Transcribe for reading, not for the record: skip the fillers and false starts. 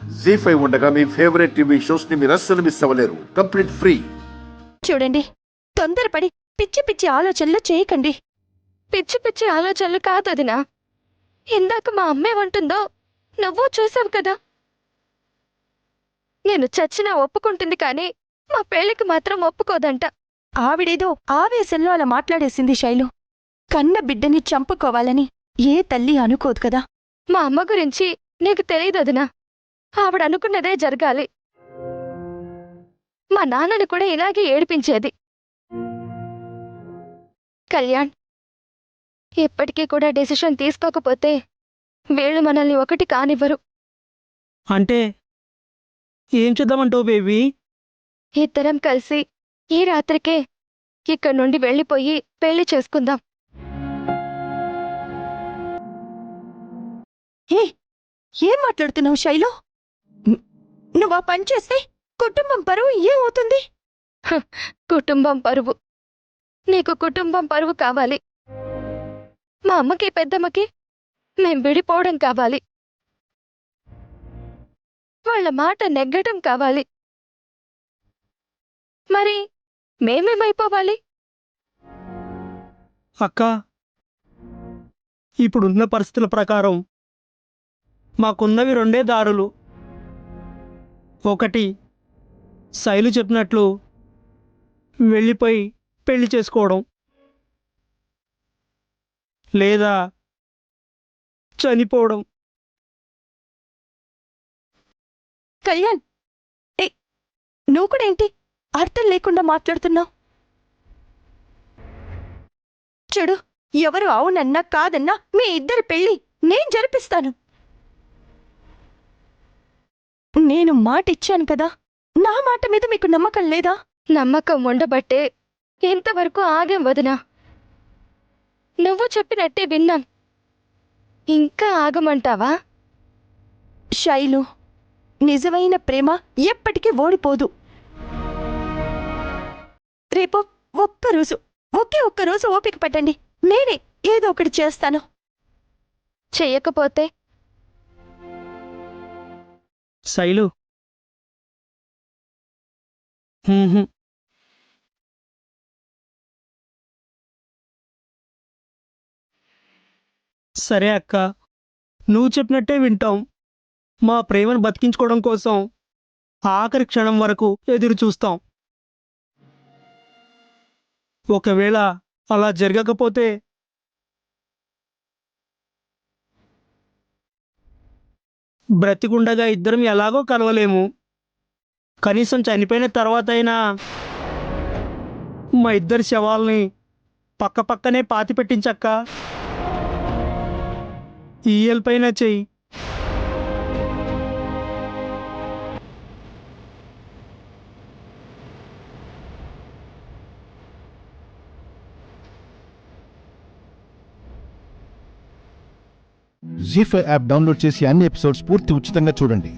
జీ5 ఉండగా మీ favourite TV shows ని మీరు అస్సలు మిస్ అవ్వలేరు. Complete free. చూడండి, తొందరపడి పిచ్చి పిచ్చి ఆలోచనలు చేయకండి. పిచ్చి పిచ్చి ఆలోచనలు కాదదినా. ఇందాక మా అమ్మే ఉంటుందో నువ్వు చూసావు కదా. నేను చచ్చినా ఒప్పుకుంటుంది కానీ మా పెళ్లికి మాత్రం ఒప్పుకోదంట. ఆవిడేదో ఆవేశంలో అలా మాట్లాడేసింది శైలు. కన్న బిడ్డని చంపుకోవాలని ఏ తల్లి అనుకోదు కదా. మా అమ్మ గురించి నీకు తెలియదదినా. ఆవిడనుకున్నదే జరగాలి. మా నాన్నని కూడా ఇలాగే ఏడిపించేది. కళ్యాణ్, ఎప్పటికీ కూడా డెసిషన్ తీసుకోకపోతే వీళ్ళు మనల్ని ఒకటి కానివ్వరు. అంటే ఏం చేద్దామంటావు బేబీ? ఇద్దరం కలిసి ఈ రాత్రికే ఇక్కడి నుండి వెళ్ళిపోయి పెళ్లి చేసుకుందాం. ఏం మాట్లాడుతున్నావు శైలు? నువ్వు ఆ పని చేస్తే కుటుంబం పరువు ఏమవుతుంది? కుటుంబం పరువు, నీకు కుటుంబం పరువు కావాలి. మా అమ్మకి పెద్దమ్మకి మేం విడిపోవడం కావాలి. వాళ్ళ మాట నెగ్గడం కావాలి. మరి మేమేమైపోవాలి? అక్క, ఇప్పుడున్న పరిస్థితుల ప్రకారం మాకున్నవి రెండే దారులు. ఒకటి, శైలు చెప్పినట్లు వెళ్ళిపోయి పెళ్లి చేసుకోవడం, లేదా చనిపోవడం. కళ్యాణ్, నువ్వు కూడా ఏంటి అర్థం లేకుండా మాట్లాడుతున్నావు? చూడు, ఎవరు అవునన్నా కాదన్నా మీ ఇద్దరి పెళ్లి నేను జరిపిస్తాను. నేను మాట ఇచ్చాను కదా. నా మాట మీద మీకు నమ్మకం లేదా? నమ్మకం ఉండబట్టే ఇంతవరకు ఆగం వదినా. నువ్వు చెప్పినట్టే విన్నాం. ఇంకా ఆగమంటావా? శైలు, నిజమైన ప్రేమ ఎప్పటికీ ఓడిపోదు. రేపు ఒకే ఒక్కరోజు ఓపిక పట్టండి. నేనే ఏదో ఒకటి చేస్తాను. చెయ్యకపోతే శైలు, సరే అక్క, నువ్వు చెప్పినట్టే వింటాం. మా ప్రేమను బతికించుకోవడం కోసం ఆఖరి క్షణం వరకు ఎదురు చూస్తాం. ఒకవేళ అలా జరగకపోతే బ్రతికుండగా ఇద్దరం ఎలాగో కలవలేము. కనీసం చనిపోయిన తర్వాత అయినా మా ఇద్దరి శవాల్ని పక్క పక్కనే పాతి పెట్టించక్క. ఈఎల్పైన చెయ్యి. జీ5 యాప్ డౌన్లోడ్ చేసి అన్ని ఎపిసోడ్స్ పూర్తి ఉచితంగా చూడండి.